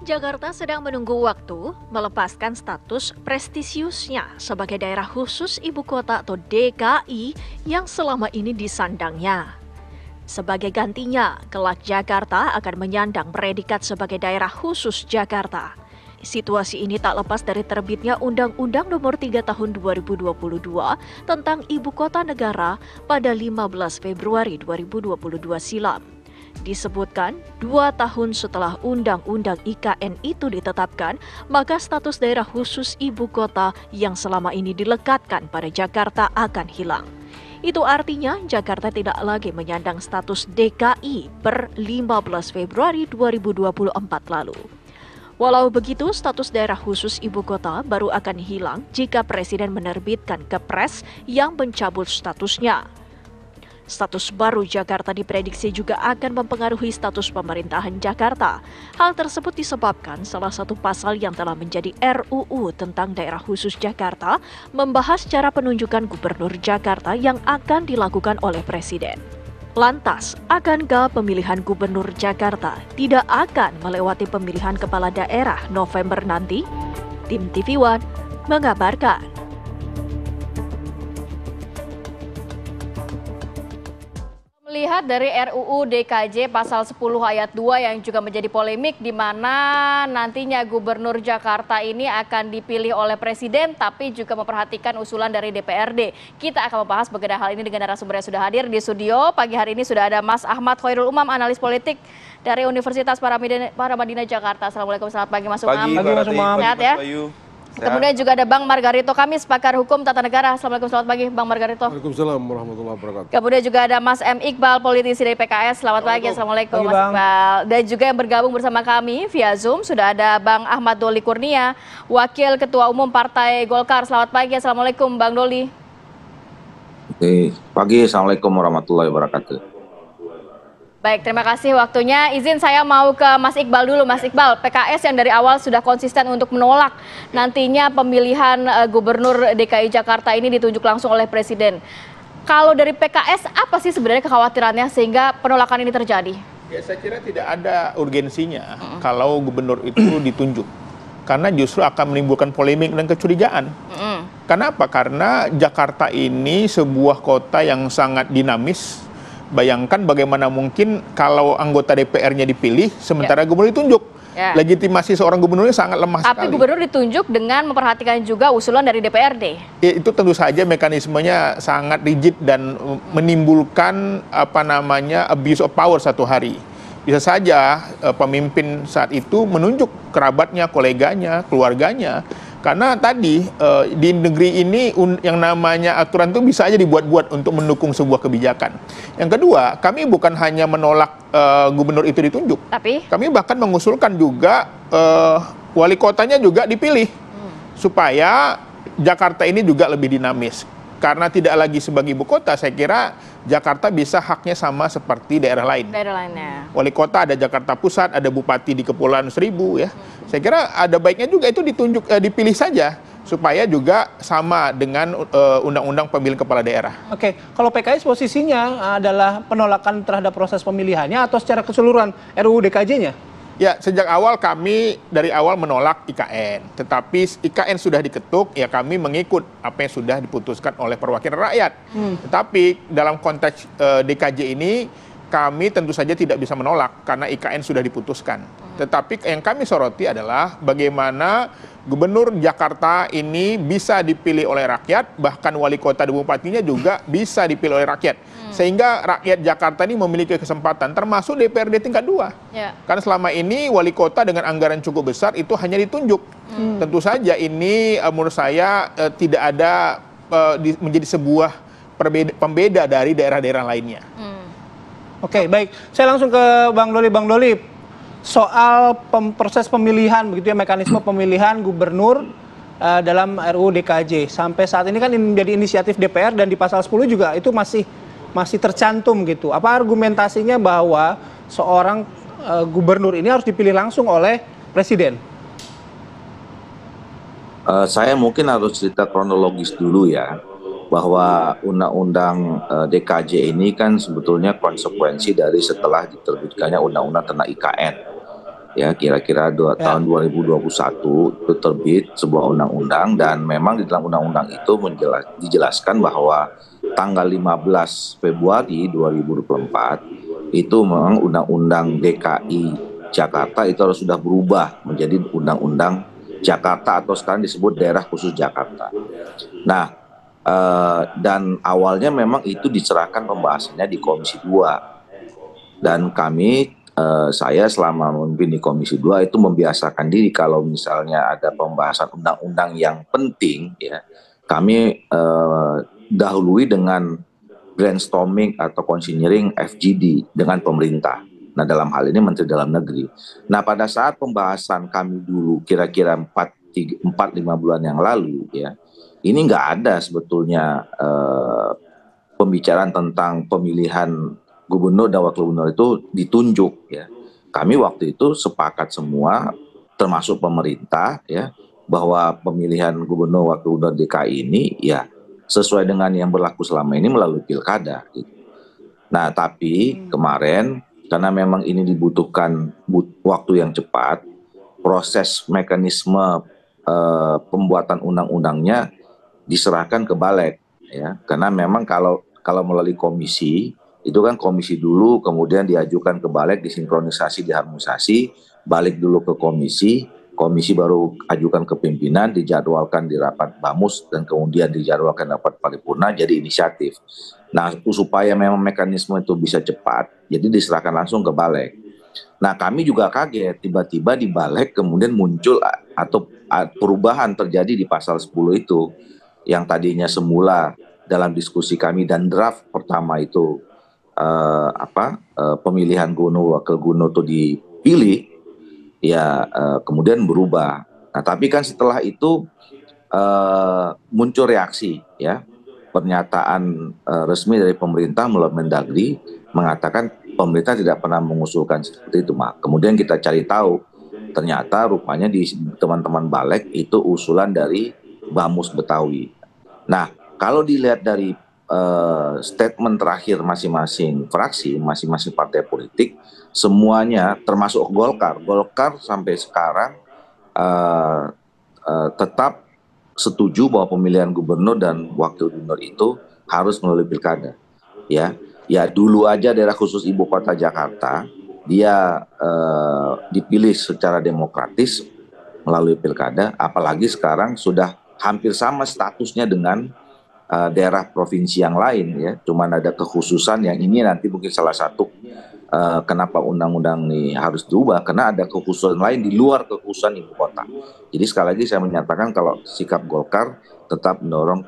Jakarta sedang menunggu waktu melepaskan status prestisiusnya sebagai daerah khusus ibu kota atau DKI yang selama ini disandangnya. Sebagai gantinya, kelak Jakarta akan menyandang predikat sebagai daerah khusus Jakarta. Situasi ini tak lepas dari terbitnya Undang-Undang Nomor 3 Tahun 2022 tentang Ibu Kota Negara pada 15 Februari 2022 silam. Disebutkan, 2 tahun setelah Undang-Undang IKN itu ditetapkan, maka status daerah khusus ibu kota yang selama ini dilekatkan pada Jakarta akan hilang. Itu artinya Jakarta tidak lagi menyandang status DKI per 15 Februari 2024 lalu. Walau begitu, status daerah khusus ibu kota baru akan hilang jika Presiden menerbitkan Kepres yang mencabut statusnya. Status baru Jakarta diprediksi juga akan mempengaruhi status pemerintahan Jakarta. Hal tersebut disebabkan salah satu pasal yang telah menjadi RUU tentang daerah khusus Jakarta membahas cara penunjukan gubernur Jakarta yang akan dilakukan oleh Presiden. Lantas, akankah pemilihan gubernur Jakarta tidak akan melewati pemilihan kepala daerah November nanti? Tim TV One mengabarkan. Melihat dari RUU DKJ pasal 10 ayat 2 yang juga menjadi polemik di mana nantinya gubernur Jakarta ini akan dipilih oleh Presiden tapi juga memperhatikan usulan dari DPRD. Kita akan membahas mengenai hal ini dengan narasumber yang sudah hadir di studio. Pagi hari ini sudah ada Mas Ahmad Khairul Umam, analis politik dari Universitas Paramadina Jakarta. Assalamualaikum, selamat pagi Mas Umam. Pagi Mas Umam. Sehat ya? Kemudian juga ada Bang Margarito Kamis, pakar hukum tata negara. Assalamualaikum, selamat pagi Bang Margarito. Waalaikumsalam warahmatullahi wabarakatuh. Kemudian juga ada Mas M. Iqbal, politisi dari PKS. Selamat pagi, Assalamualaikum Mas Iqbal. Dan juga yang bergabung bersama kami via Zoom sudah ada Bang Ahmad Doli Kurnia, Wakil Ketua Umum Partai Golkar. Selamat pagi, Assalamualaikum Bang Doli. Oke, pagi, Assalamualaikum warahmatullahi wabarakatuh. Baik, terima kasih waktunya. Izin saya mau ke Mas Iqbal dulu. Mas Iqbal, PKS yang dari awal sudah konsisten untuk menolak nantinya pemilihan Gubernur DKI Jakarta ini ditunjuk langsung oleh Presiden. Kalau dari PKS, apa sih sebenarnya kekhawatirannya sehingga penolakan ini terjadi? Ya, saya kira tidak ada urgensinya kalau gubernur itu ditunjuk. Karena justru akan menimbulkan polemik dan kecurigaan. Kenapa? Karena Jakarta ini sebuah kota yang sangat dinamis. Bayangkan bagaimana mungkin kalau anggota DPR-nya dipilih, sementara gubernur ditunjuk. Legitimasi seorang gubernurnya sangat lemah sekali. Tapi gubernur ditunjuk dengan memperhatikan juga usulan dari DPRD. Ya, itu tentu saja mekanismenya sangat rigid dan menimbulkan abuse of power satu hari. Bisa saja pemimpin saat itu menunjuk kerabatnya, koleganya, keluarganya. Karena tadi di negeri ini yang namanya aturan itu bisa aja dibuat-buat untuk mendukung sebuah kebijakan. Yang kedua, kami bukan hanya menolak gubernur itu ditunjuk, tapi kami bahkan mengusulkan juga wali kotanya juga dipilih supaya Jakarta ini juga lebih dinamis. Karena tidak lagi sebagai ibu kota, saya kira Jakarta bisa haknya sama seperti daerah lain. Daerah lainnya. Wali kota ada Jakarta Pusat, ada bupati di Kepulauan Seribu ya. Saya kira ada baiknya juga itu dipilih saja supaya juga sama dengan undang-undang pemilihan kepala daerah. Oke, kalau PKS posisinya adalah penolakan terhadap proses pemilihannya atau secara keseluruhan RUU DKJ-nya? Ya, sejak awal kami dari awal menolak IKN. Tetapi IKN sudah diketuk, ya kami mengikut apa yang sudah diputuskan oleh perwakilan rakyat. Tetapi dalam konteks DKJ ini, kami tentu saja tidak bisa menolak karena IKN sudah diputuskan. Tetapi yang kami soroti adalah bagaimana gubernur Jakarta ini bisa dipilih oleh rakyat, bahkan wali kota dan bupatinya juga bisa dipilih oleh rakyat. Sehingga rakyat Jakarta ini memiliki kesempatan, termasuk DPRD tingkat 2. Karena selama ini wali kota dengan anggaran cukup besar itu hanya ditunjuk. Tentu saja ini menurut saya tidak ada menjadi sebuah pembeda dari daerah-daerah lainnya. Oke, baik. Saya langsung ke Bang Doli. Bang Doli, soal proses pemilihan, begitu ya, mekanisme pemilihan gubernur dalam RUU DKJ. Sampai saat ini kan menjadi inisiatif DPR dan di pasal 10 juga itu masih tercantum gitu. Apa argumentasinya bahwa seorang gubernur ini harus dipilih langsung oleh Presiden? Saya mungkin harus cerita kronologis dulu ya. Bahwa undang-undang DKJ ini kan sebetulnya konsekuensi dari setelah diterbitkannya undang-undang tentang IKN. ya kira-kira tahun 2021 itu terbit sebuah undang-undang, dan memang di dalam undang-undang itu dijelaskan bahwa tanggal 15 Februari 2024 itu memang undang-undang DKI Jakarta itu harus sudah berubah menjadi undang-undang Jakarta atau sekarang disebut daerah khusus Jakarta. Nah, dan awalnya memang itu diserahkan pembahasannya di Komisi 2, dan kami saya selama memimpin di Komisi 2 itu membiasakan diri kalau misalnya ada pembahasan undang-undang yang penting, ya kami dahului dengan brainstorming atau considering FGD dengan pemerintah. Nah, dalam hal ini Menteri Dalam Negeri. Nah, pada saat pembahasan kami dulu kira-kira 4-5 bulan yang lalu, ya, ini nggak ada sebetulnya pembicaraan tentang pemilihan gubernur dan wakil gubernur itu ditunjuk, ya. Kami waktu itu sepakat semua, termasuk pemerintah, ya, bahwa pemilihan gubernur wakil gubernur DKI ini, ya, sesuai dengan yang berlaku selama ini melalui pilkada. Gitu. Nah, tapi kemarin karena memang ini dibutuhkan waktu yang cepat, proses mekanisme pembuatan undang-undangnya diserahkan ke Balek, ya. Karena memang kalau melalui komisi, itu kan komisi dulu, kemudian diajukan ke Balek, disinkronisasi, diharmonisasi, balik dulu ke komisi baru ajukan ke pimpinan, dijadwalkan di rapat Bamus, dan kemudian dijadwalkan rapat paripurna, jadi inisiatif. Nah, supaya memang mekanisme itu bisa cepat, jadi diserahkan langsung ke Balek. Nah, kami juga kaget, tiba-tiba di Balek kemudian muncul atau perubahan terjadi di pasal 10 itu, yang tadinya semula dalam diskusi kami dan draft pertama itu pemilihan gubernur wakil gubernur itu dipilih, ya kemudian berubah. Nah, tapi kan setelah itu muncul reaksi, ya, pernyataan resmi dari pemerintah melalui Mendagri mengatakan pemerintah tidak pernah mengusulkan seperti itu, Mak. Kemudian kita cari tahu, ternyata rupanya di teman-teman Balek itu usulan dari Bamus Betawi. Nah, kalau dilihat dari statement terakhir masing-masing fraksi, masing-masing partai politik, semuanya termasuk Golkar sampai sekarang tetap setuju bahwa pemilihan gubernur dan wakil gubernur itu harus melalui pilkada. Ya dulu aja daerah khusus ibu kota Jakarta dia dipilih secara demokratis melalui pilkada, apalagi sekarang sudah hampir sama statusnya dengan daerah provinsi yang lain, ya. Cuman ada kekhususan yang ini nanti mungkin salah satu kenapa undang-undang ini harus diubah, karena ada kekhususan lain di luar kekhususan ibu kota. Jadi sekali lagi saya menyatakan kalau sikap Golkar tetap mendorong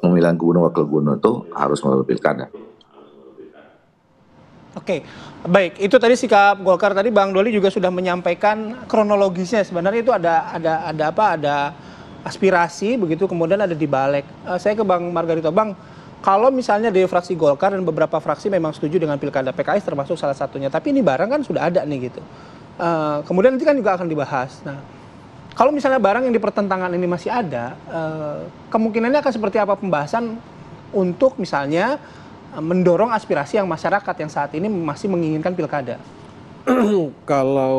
pemilihan gubernur wakil gubernur itu harus melalui pilkada. Oke, baik. Itu tadi sikap Golkar. Tadi Bang Doli juga sudah menyampaikan kronologisnya. Sebenarnya itu ada aspirasi begitu, kemudian ada di Balek. Saya ke Bang Margarito. Bang, kalau misalnya dari fraksi Golkar dan beberapa fraksi memang setuju dengan pilkada, PKS termasuk salah satunya, tapi ini barang kan sudah ada nih gitu. Kemudian nanti kan juga akan dibahas. Nah, kalau misalnya barang yang di pertentangan ini masih ada, kemungkinannya akan seperti apa pembahasan untuk misalnya mendorong aspirasi yang masyarakat yang saat ini masih menginginkan pilkada? Kalau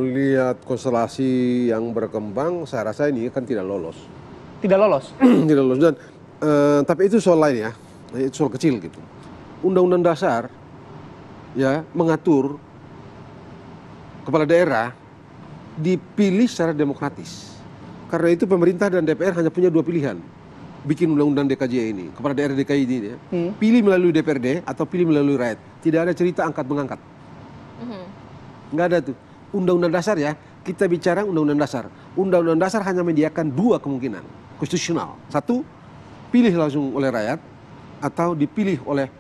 lihat konstelasi yang berkembang, saya rasa ini kan tidak lolos. Tidak lolos? Tidak lolos. Dan tapi itu soal lain, ya, itu soal kecil gitu. Undang-undang dasar ya mengatur kepala daerah dipilih secara demokratis. Karena itu pemerintah dan DPR hanya punya dua pilihan. Bikin undang-undang DKJ ini, kepala daerah DKI ini, ya. Pilih melalui DPRD atau pilih melalui rakyat. Tidak ada cerita angkat-mengangkat. Nggak ada tuh. Undang-undang dasar, ya, kita bicara undang-undang dasar. Undang-undang dasar hanya menyediakan dua kemungkinan konstitusional. Satu, pilih langsung oleh rakyat atau dipilih oleh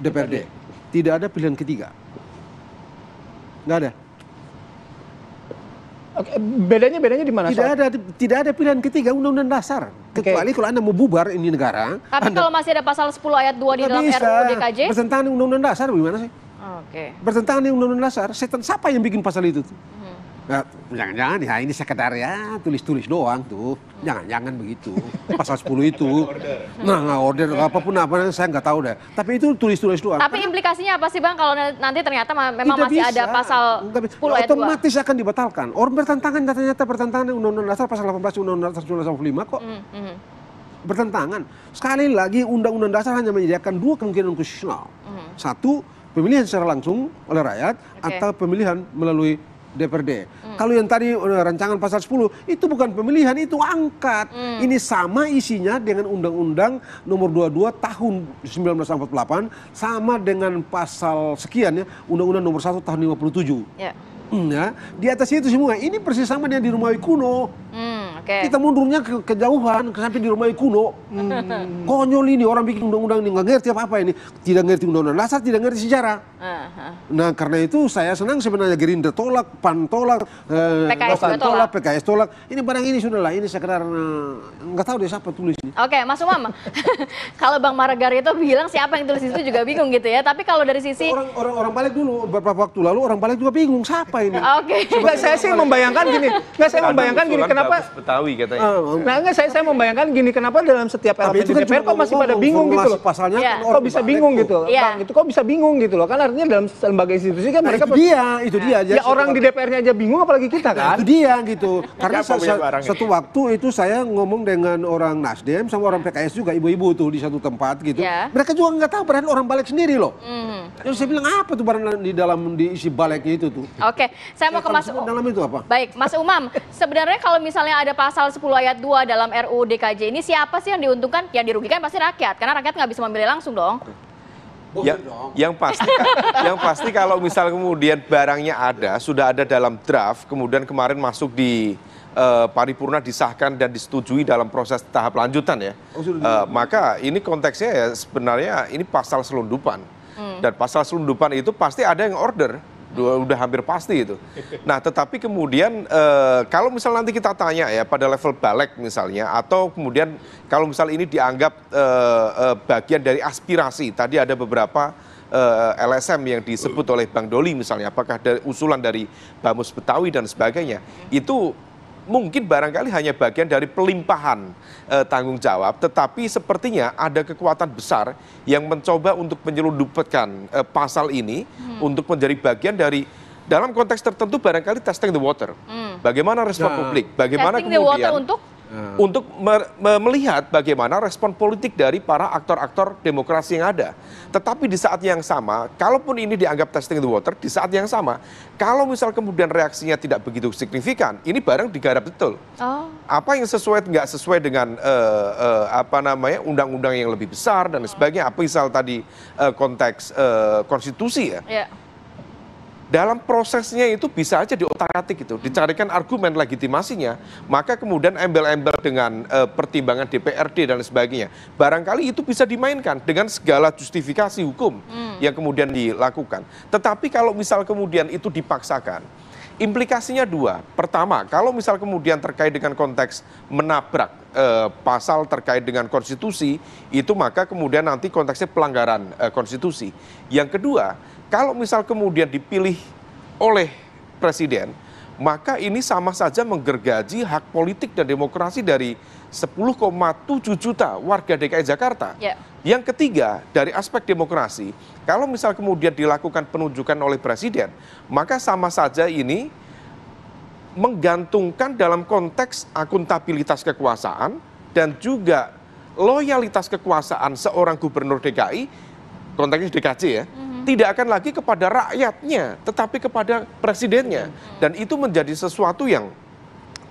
DPRD. Tidak ada pilihan ketiga. Nggak ada. Oke, bedanya di mana? Tidak ada pilihan ketiga undang-undang dasar. Kecuali kalau Anda mau bubar ini negara. Tapi kalau masih ada pasal 10 ayat 2 di dalam RUU DKJ? Bertentangan dengan undang-undang dasar, bagaimana sih? Oke. Bertentangan dengan undang-undang dasar. Siapa yang bikin pasal itu? Ya, jangan-jangan ya ini sekedar ya tulis-tulis doang tuh. Jangan-jangan begitu. Pasal 10 itu. Nah, order apapun apa saya nggak tahu deh. Tapi itu tulis-tulis doang. Tapi implikasinya apa sih Bang kalau nanti ternyata memang Tidak masih bisa. ada pasal Nggak bisa. 10 ayat 2? Otomatis akan dibatalkan. Orang bertentangan ternyata bertentangan dengan Undang-Undang Dasar pasal 18 Undang-Undang Dasar 1945 kok. Bertentangan. Sekali lagi Undang-Undang Dasar hanya menyediakan dua kemungkinan konstitusional. Satu, pemilihan secara langsung oleh rakyat atau pemilihan melalui DPRD. Kalau yang tadi rancangan pasal 10 itu bukan pemilihan, itu angkat. Ini sama isinya dengan Undang-Undang Nomor 22 Tahun 1948 sama dengan pasal sekian ya Undang-Undang Nomor 1 Tahun 57. Ya. Ya, di atas itu semua. Ini persis sama dengan di Romawi kuno. Kita mundurnya kejauhan sampai di Romawi kuno. Konyol ini orang bikin undang-undang ini nggak ngerti apa-apa ini. Tidak ngerti undang-undang dasar, tidak ngerti sejarah. Nah karena itu saya senang sebenarnya Gerindra tolak, PAN tolak, PKS tolak, PKS tolak. Ini barang ini sudahlah, ini sekedar nggak tahu deh siapa tulis ini. Oke, Mas Umam. Kalau Bang Maragar itu bilang siapa yang tulis itu juga bingung gitu ya. Tapi kalau dari sisi orang balik dulu beberapa waktu lalu orang balik juga bingung siapa ini. Nggak, saya sih membayangkan gini. Nggak, saya membayangkan gini kenapa Betawi katanya. Nah, enggak, saya membayangkan gini, kenapa dalam setiap elemen di DPR kok masih pada bingung gitu loh. Pasalnya kan Kok bisa bingung gitu. Bang, itu kok bisa bingung gitu loh. Kan artinya dalam lembaga institusi kan mereka itu dia. Ya orang di DPR-nya aja bingung apalagi kita kan. Itu dia gitu. Karena satu waktu itu saya ngomong dengan orang Nasdem sama orang PKS juga, ibu-ibu tuh di satu tempat gitu. Mereka juga nggak tahu, padahal orang balik sendiri loh. Terus saya bilang apa tuh barang di dalam diisi baliknya itu tuh. Oke, saya mau ke Mas Umam. Dalam itu apa? Baik, Mas Umam. Sebenarnya kalau misalnya ada pasal 10 ayat 2 dalam RUU DKJ ini siapa sih yang diuntungkan? Yang dirugikan pasti rakyat, karena rakyat nggak bisa memilih langsung dong. Yang pasti kalau misal kemudian barangnya ada, sudah ada dalam draft, kemudian kemarin masuk di paripurna disahkan dan disetujui dalam proses tahap lanjutan ya. Maka ini konteksnya ya sebenarnya ini pasal selundupan. Dan pasal selundupan itu pasti ada yang order. Udah hampir pasti itu. Nah, tetapi kemudian kalau misal nanti kita tanya ya pada level balik misalnya, atau kemudian kalau misal ini dianggap bagian dari aspirasi, tadi ada beberapa LSM yang disebut oleh Bang Doli misalnya, apakah dari usulan dari Bamus Betawi dan sebagainya, itu mungkin barangkali hanya bagian dari pelimpahan tanggung jawab, tetapi sepertinya ada kekuatan besar yang mencoba untuk menyelundupkan pasal ini untuk menjadi bagian dari dalam konteks tertentu barangkali testing the water. Bagaimana respon publik, bagaimana testing the water untuk melihat bagaimana respon politik dari para aktor-aktor demokrasi yang ada. Tetapi di saat yang sama, kalaupun ini dianggap testing the water, di saat yang sama, kalau misal kemudian reaksinya tidak begitu signifikan, ini barang digarap betul. Apa yang sesuai nggak sesuai dengan undang-undang yang lebih besar dan sebagainya, apa misal tadi konteks konstitusi ya. Dalam prosesnya itu bisa aja diotak-atik gitu, dicarikan argumen legitimasinya, maka kemudian embel-embel dengan pertimbangan DPRD dan sebagainya, barangkali itu bisa dimainkan dengan segala justifikasi hukum yang kemudian dilakukan. Tetapi kalau misal kemudian itu dipaksakan, implikasinya dua. Pertama, kalau misal kemudian terkait dengan konteks menabrak pasal terkait dengan konstitusi, itu maka kemudian nanti konteksnya pelanggaran konstitusi. Yang kedua, kalau misal kemudian dipilih oleh presiden, maka ini sama saja menggergaji hak politik dan demokrasi dari 10,7 juta warga DKI Jakarta. Yang ketiga, dari aspek demokrasi, kalau misal kemudian dilakukan penunjukan oleh presiden, maka sama saja ini menggantungkan dalam konteks akuntabilitas kekuasaan dan juga loyalitas kekuasaan seorang gubernur DKI, konteksnya DKJ ya, tidak akan lagi kepada rakyatnya, tetapi kepada presidennya. Dan itu menjadi sesuatu yang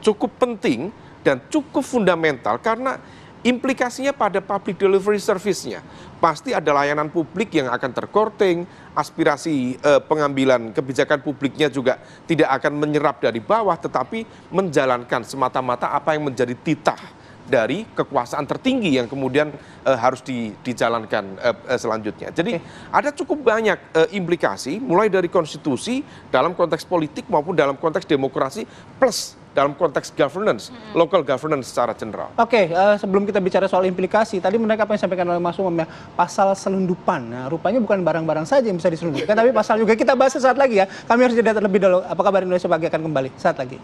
cukup penting dan cukup fundamental karena implikasinya pada public delivery service-nya. Pasti ada layanan publik yang akan terkorting, aspirasi pengambilan kebijakan publiknya juga tidak akan menyerap dari bawah, tetapi menjalankan semata-mata apa yang menjadi titah dari kekuasaan tertinggi yang kemudian harus dijalankan selanjutnya. Jadi ada cukup banyak implikasi mulai dari konstitusi dalam konteks politik maupun dalam konteks demokrasi plus dalam konteks governance, local governance secara general. Oke, sebelum kita bicara soal implikasi, tadi menarik apa yang disampaikan oleh Mas Umam ya, pasal selundupan. Nah, rupanya bukan barang-barang saja yang bisa diselundupkan, tapi pasal juga. Kita bahas sesaat lagi ya. Kami harus jeda terlebih dahulu. Apa kabar Indonesia Pagi akan kembali saat lagi.